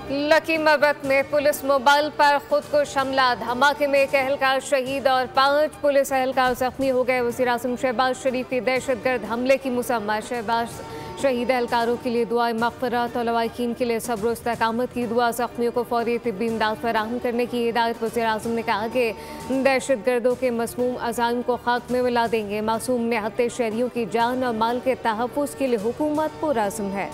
लकीमबद में police mobile पर खुदकुश हमला, धमाके में एक एहलकार शहीद और 5 पुलिस एहलकार जख्मी हो गए। वज़ीर आज़म शहबाज शरीफ की दहशतगर्द हमले की मुसम्मा। शहबाज शहीद एहलकारों के लिए दुआए मग़फ़िरत और लवाहिकीन के लिए सब्र इस्तकामत की दुआ। ज़ख्मियों को फौरी तिब्बी इमदाद फराहम करने की हिदायत। वज़ीर आज़म ने कहा कि दहशतगर्दों के मज़मूम अज़ाइम को खाक में मिला देंगे। मासूम निहत्ते शहरियों की जान और माल के तहफ़्फ़ुज़ के लिए हुकूमत पुरअज़्म है।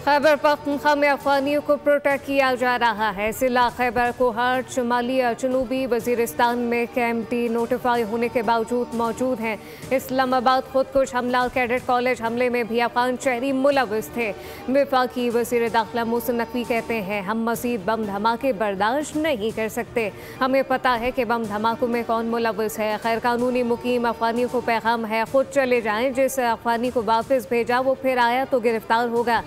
खैबर पख्तूनख्वा में अफगानियों को प्रोटेक्ट किया जा रहा है। जिला खैबर कोहाट शुमाली और जनूबी वजीरिस्तान में कैंप डी नोटिफाई होने के बावजूद मौजूद हैं। इस्लामाबाद खुदकुश हमला कैडेट कॉलेज हमले में भी अफगान शहरी मुलविस थे। वफाकी वज़ीर दाखिला मोहसिन नकवी कहते हैं, हम मज़ीद बम धमाके बर्दाश्त नहीं कर सकते। हमें पता है कि बम धमाकों में कौन मुलविस है। गैर कानूनी मुकीम अफगानियों को पैगाम है, खुद चले जाएं। जिस अफगानी को वापस भेजा वो फिर आया तो गिरफ्तार होगा।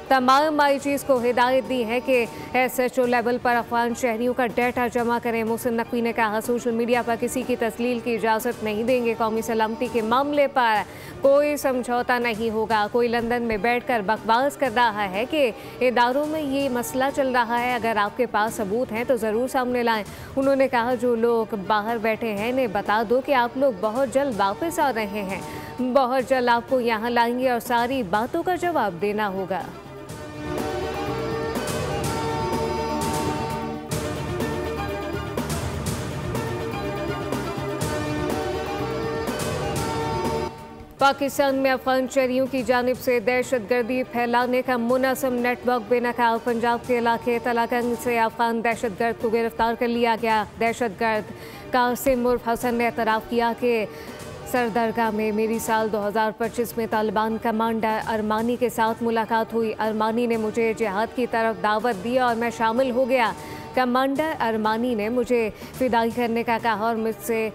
तमाम आईजीज़ को हिदायत दी है कि SHO लेवल पर अफगान शहरियों का डेटा जमा करें। मोहसिन नकवी ने कहा, सोशल मीडिया पर किसी की तस्लील की इजाज़त नहीं देंगे। कौमी सलामती के मामले पर कोई समझौता नहीं होगा। कोई लंदन में बैठकर बकवास कर रहा है कि इदारों में ये मसला चल रहा है, अगर आपके पास सबूत हैं तो ज़रूर सामने लाएं। उन्होंने कहा, जो लोग बाहर बैठे हैं इन्हें बता दो कि आप लोग बहुत जल्द वापस आ रहे हैं। बहुत जल्द आपको यहाँ लाएंगे और सारी बातों का जवाब देना होगा। पाकिस्तान में अफगान शहरियों की जानिब से दहशतगर्दी फैलाने का मुनज़्ज़म नेटवर्क बेनकाब। पंजाब के इलाके तलाकंग से अफगान दहशतगर्द को गिरफ्तार कर लिया गया। दहशतगर्द कासिम उर्फ हसन ने एतराफ़ किया कि सरदरगाह में मेरी साल 2025 में तालिबान कमांडर अरमानी के साथ मुलाकात हुई। अरमानी ने मुझे जिहाद की तरफ दावत दी और मैं शामिल हो गया। कमांडर अरमानी ने मुझे फिदाई करने का कहा और मुझसे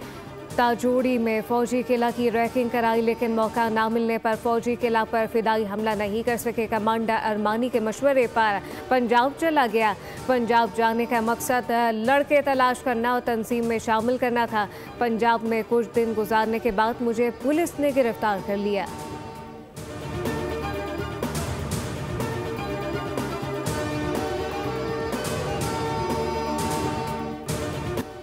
ताजोड़ी में फौजी किला की रैकिंग कराई, लेकिन मौका ना मिलने पर फौजी किला पर फिदाई हमला नहीं कर सके। कमांडर अरमानी के मशवरे पर पंजाब चला गया। पंजाब जाने का मकसद लड़के तलाश करना और तंजीम में शामिल करना था। पंजाब में कुछ दिन गुजारने के बाद मुझे पुलिस ने गिरफ्तार कर लिया।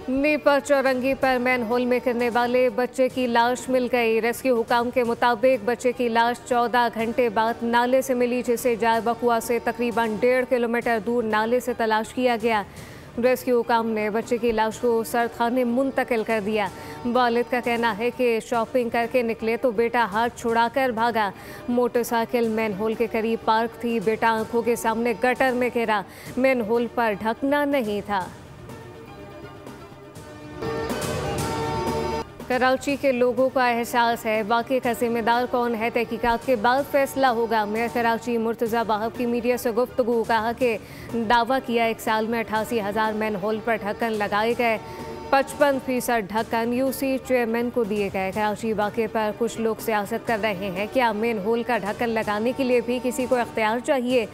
नीपा चौरंगी पर मैन होल में गिरने वाले बच्चे की लाश मिल गई। रेस्क्यू हुकाम के मुताबिक बच्चे की लाश 14 घंटे बाद नाले से मिली, जिसे जाय बकुआ से तकरीबन 1.5 किलोमीटर दूर नाले से तलाश किया गया। रेस्क्यू हुकाम ने बच्चे की लाश को सरखाने मुंतकिल कर दिया। वालिद का कहना है कि शॉपिंग करके निकले तो बेटा हाथ छुड़ाकर भागा। मोटरसाइकिल मैन होल के करीब पार्क थी। बेटा आंखों के सामने गटर में गिरा। मैन होल पर ढकना नहीं था। कराची के लोगों का एहसास है, वाक़े का जिम्मेदार कौन है तहकीकात के बाद फैसला होगा। मेयर कराची मुर्तज़ा वाहब की मीडिया से गुफ्तगू, कहा कि दावा किया 1 साल में 88,000 मैन होल पर ढक्कन लगाए गए। 55% ढक्कन UC चेयरमैन को दिए गए। कराची वाक़े पर कुछ लोग सियासत कर रहे हैं, क्या मैन होल का ढक्कन लगाने के लिए भी किसी को इख्तियार चाहिए?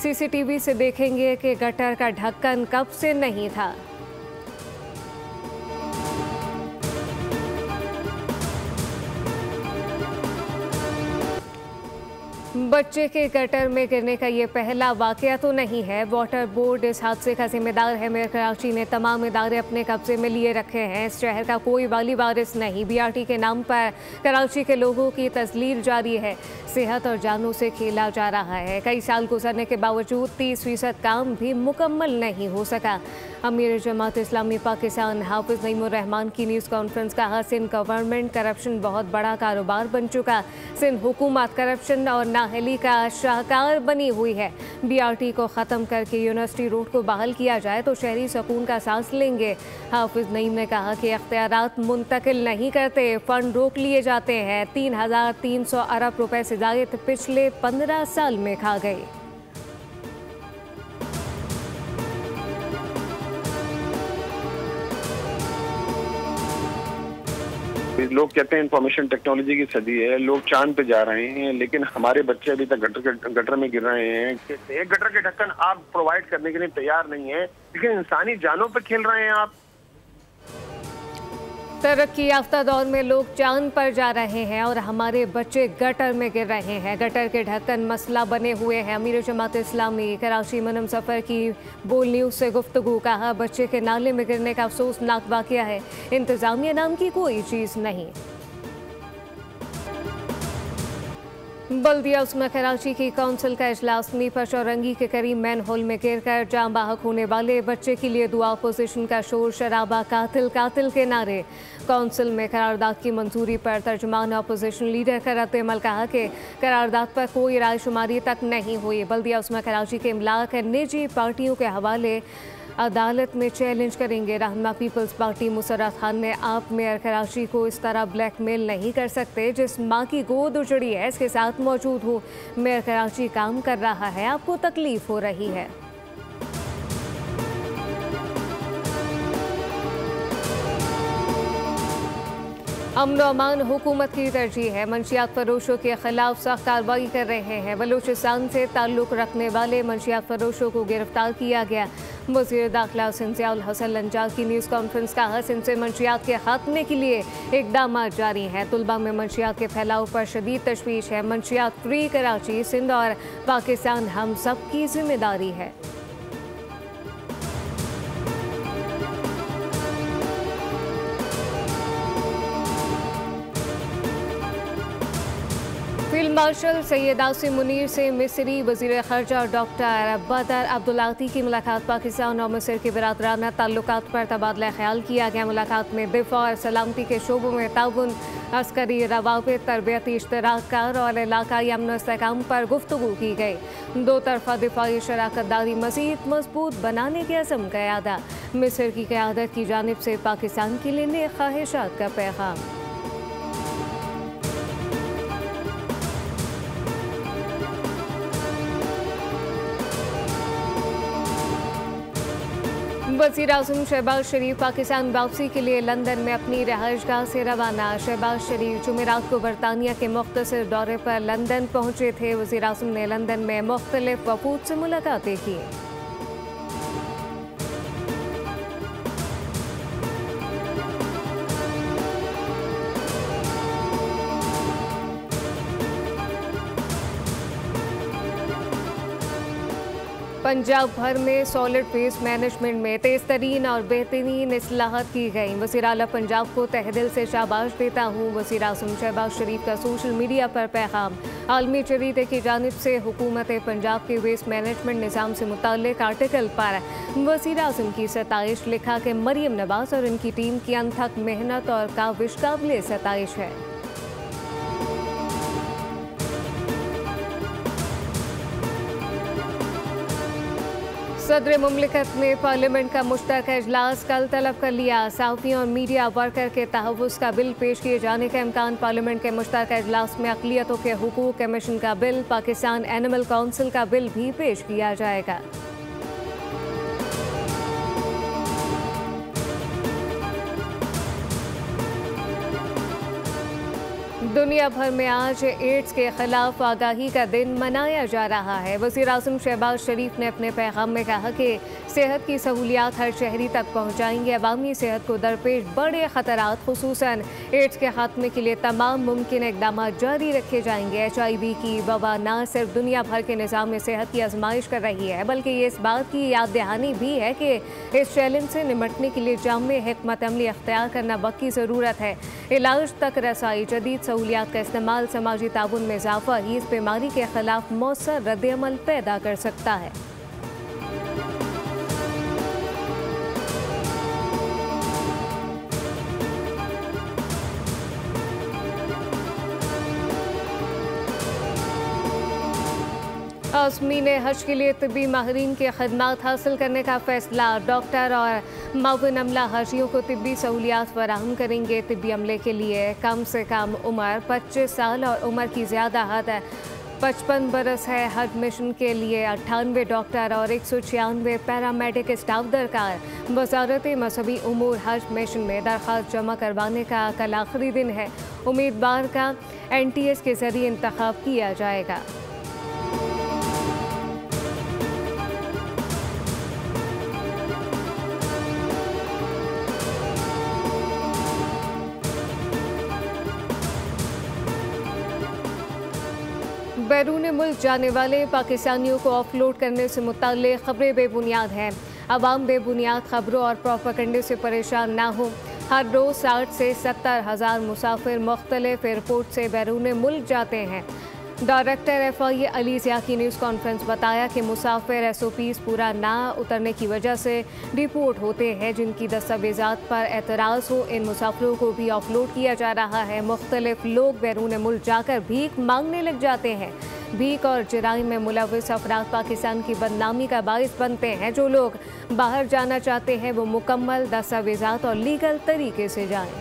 CCTV से देखेंगे कि गटर का ढक्कन कब से नहीं था। बच्चे के गटर में गिरने का ये पहला वाकया तो नहीं है। वाटर बोर्ड इस हादसे का जिम्मेदार है। मेयर कराची ने तमाम इदारे अपने कब्जे में लिए रखे हैं। इस शहर का कोई वाली वारिस नहीं। BRT के नाम पर कराची के लोगों की तजलील जारी है। सेहत और जानों से खेला जा रहा है। कई साल गुजरने के बावजूद 30% काम भी मुकम्मल नहीं हो सका। अमीर जमात इस्लामी पाकिस्तान हाफिज नईमुर रहमान की न्यूज़ कॉन्फ्रेंस, कहा, सिंध गवर्नमेंट करप्शन बहुत बड़ा कारोबार बन चुका। सिंध हुकूमत करप्शन और नाअहली का शाहकार बनी हुई है। BRT को ख़त्म करके यूनिवर्सिटी रोड को बहाल किया जाए तो शहरी सुकून का सांस लेंगे। हाफिज नईम ने कहा कि इख्तियारात मुंतकिल नहीं करते, फ़ंड रोक लिए जाते हैं। 3,300 अरब रुपए से ज़ायद पिछले 15 साल में खा गए। लोग कहते हैं इंफॉर्मेशन टेक्नोलॉजी की सदी है, लोग चांद पे जा रहे हैं, लेकिन हमारे बच्चे अभी तक गटर में गिर रहे हैं। एक गटर के ढक्कन आप प्रोवाइड करने के लिए तैयार नहीं है, लेकिन इंसानी जानों पे खेल रहे हैं आप। तरक्की याफ्ता दौर में लोग चांद पर जा रहे हैं और हमारे बच्चे गटर में गिर रहे हैं। गटर के ढक्कन मसला बने हुए हैं। अमीर जमात इस्लामी कराची मनम सफ़र की बोल न्यूज़ से गुफ्तगू। कहा, बच्चे के नाले में गिरने का अफसोसनाक वाक़या है, इंतज़ामिया नाम की कोई चीज़ नहीं। बल्दिया उस्मा कराची की काउंसिल का इजलास नीपा चौरंगी के करीब मैन होल में गिरकर जाम बाहक होने वाले बच्चे के लिए दुआ। अपोजिशन का शोर शराबा, कातिल कातिल के नारे। काउंसिल में करारदाद की मंजूरी पर तर्जुमान अपोजिशन लीडर का रद्द-ए-अमल। कहा कि करारदाद पर कोई राय शुमारी तक नहीं हुई। बल्दिया उस्मा कराची के इमलाक निजी पार्टियों के हवाले अदालत में चैलेंज करेंगे। रहनुमा पीपल्स पार्टी मुसर्रत खान ने आप मेयर कराची को इस तरह ब्लैकमेल नहीं कर सकते। जिस माँ की गोद उजड़ी है इसके साथ मौजूद हूँ। मेयर कराची काम कर रहा है, आपको तकलीफ हो रही है। अमन अमान हुकूमत की तरजीह है। मंशियात फरोशों के खिलाफ सख्त कार्रवाई कर रहे हैं। बलूचिस्तान से ताल्लुक़ रखने वाले मंशियात फरोशों को गिरफ्तार किया गया। वज़ीर दाखिला सिंध ज़ियाउल हसन लंजाल की न्यूज़ कॉन्फ्रेंस। कहा, सिंध से मंशियात के खात्मे के लिए इक़दाम जारी हैं। तुलबा में मंशियात के फैलाव पर शदीद तशवीश है। मंशियात फ्री कराची, सिंध और पाकिस्तान हम सब की जिम्मेदारी है। फील्ड मार्शल सैयद आसिम मुनीर से मिस्री वज़ीर ख़ारजा डॉक्टर बदर अब्दुल्लाती की मुलाकात। पाकिस्तान और मिस्र के बिरादराना ताल्लुकात पर तबादला ख्याल किया गया। मुलाकात में दिफा और सलामती के शोबों में ताउन, अस्करी रवाबित, तरबियती इश्तराक और इलाकाई अमन और इस्तेहकाम पर गुफ्तगू की गई। दो तरफा दिफाई शराकत दारी मज़ीद मजबूत बनाने के अज़म का इरादा। मिस्र की क़यादत की जानिब से पाकिस्तान के लिए नेक ख्वाहिशात का पैगाम। वज़ीर आज़म शहबाज शरीफ पाकिस्तान वापसी के लिए लंदन में अपनी रहायशगाह से रवाना। शहबाज शरीफ जुमेरात को बरतानिया के मुख्तसर दौरे पर लंदन पहुंचे थे। वज़ीर आज़म ने लंदन में मुख्तलिफ वफूद से मुलाकातें की। पंजाब भर में सॉलिड वेस्ट मैनेजमेंट में तेज़ तरीन और बेहतरीन इस्लाहत की गई। वज़ीर आला पंजाब को तहदिल से शाबाश देता हूँ। वज़ीर आज़म शहबाज शरीफ का सोशल मीडिया पर पैगाम। आलमी जरीदे की जानिब से हुकूमत पंजाब के वेस्ट मैनेजमेंट निज़ाम से मुताल्लिक आर्टिकल पर वज़ीर आज़म की सताइश। लिखा कि मरियम नवाज़ और उनकी टीम की अनथक मेहनत और काविश काबिल सताइश है। सदर मुमलिकत ने पार्लियामेंट का मुश्तरका इजलास कल तलब कर लिया। सहाफ़ियों और मीडिया वर्कर के तहफ़्फ़ुज़ का बिल पेश किए जाने का इम्कान। पार्लियामेंट के मुश्तरका इजलास में अक़लियतों के हुकूक़ कमीशन का बिल, पाकिस्तान एनिमल काउंसिल का बिल भी पेश किया जाएगा। दुनिया भर में आज एड्स के खिलाफ आगाही का दिन मनाया जा रहा है। वज़ीर आज़म शहबाज शरीफ ने अपने पैगाम में कहा कि सेहत की सहूलियात हर शहरी तक पहुँचाएंगे। अवामी सेहत को दरपेश बड़े ख़तरात खुसूसन एड्स के खात्मे के लिए तमाम मुमकिन इक़दाम जारी रखे जाएंगे। HIV की वबा न सिर्फ दुनिया भर के निज़ाम में सेहत की आजमाइश कर रही है, बल्कि ये इस बात की याद दहानी भी है कि इस चैलेंज से निमटने के लिए जामे हिकमत अमली अख्तियार करना वक्त की ज़रूरत है। इलाज तक रसाई, जदीद सहूलियात का इस्तेमाल, समाजी ताउन में इजाफा ही इस बीमारी के खिलाफ मौसर रद्द-ए-अमल पैदा कर सकता है। आज़मीन हज के लिए तिब्बी माहिरीन की खदमात हासिल करने का फैसला। डॉक्टर और माविन अमला हाजियों को तिब्बी सहूलियात फराहम करेंगे। तिब्बी अमले के लिए कम से कम उम्र 25 साल और उम्र की ज़्यादा हद 55 बरस है हज मिशन के लिए 98 डॉक्टर और 196 पैरामेडिक स्टाफ दरकार। वजारत मजहबी उमूर हज मिशन में दरख्वास्त जमा करवाने का कल आखिरी दिन है। उम्मीदवार का NTS के जरिए इंतखाब किया जाएगा। बैरून मुल्क जाने वाले पाकिस्तानियों को ऑफलोड करने से मुताल्लिक़ खबरें बेबुनियाद हैं। अवाम बेबुनियाद खबरों और प्रोपेगेंडे से परेशान ना हो। हर रोज़ 60 से 70 हज़ार मुसाफिर मुख्तलिफ एयरपोर्ट से बैरून मुल्क जाते हैं। डायरेक्टर FIA अली ज़िया की न्यूज़ कॉन्फ्रेंस बताया कि मुसाफिर SOPs पूरा ना उतरने की वजह से डिपोर्ट होते हैं। जिनकी दस्तावेज़ात पर एतराज़ हो, इन मुसाफिरों को भी ऑफलोड किया जा रहा है। मुख्तलिफ लोग बैरून मुल्क जाकर भीख मांगने लग जाते हैं। भीख और जराइम में मुलव्वस अफराद पाकिस्तान की बदनामी का बाइस बनते हैं। जो लोग बाहर जाना चाहते हैं वो मुकम्मल दस्तावेज़ात और लीगल तरीके से जाएं।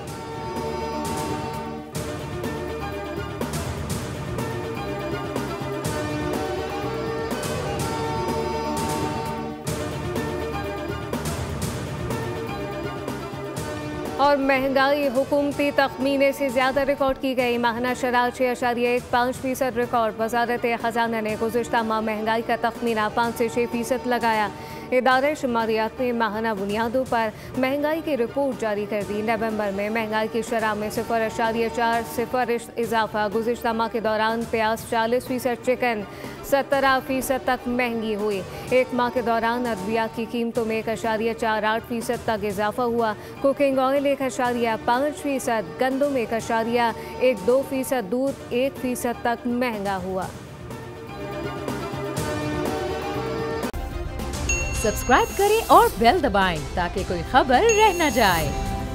और महंगाई हुकूमती तखमीने से ज़्यादा रिकॉर्ड की गई। माहाना शरह 6.15% रिकॉर्ड। वजारत ख़जाना ने गुज़िश्ता माह महंगाई का तखमीना 5 से 6% लगाया। इदारे शुमारियात ने माहाना बुनियादों पर महंगाई की रिपोर्ट जारी कर दी। नवंबर में महंगाई की शरह में 0.4% इजाफा। गुज़िश्ता माह के दौरान प्याज 40%, चिकन 17% तक महंगी हुई। एक माह के दौरान अद्वियात की कीमतों में 1.48% तक इजाफा हुआ। कुकिंग ऑयल 1.5%, गंदम 1.12%, दूध 1% तक महंगा हुआ। सब्सक्राइब करें और बेल दबाएं ताकि कोई खबर रह न जाए।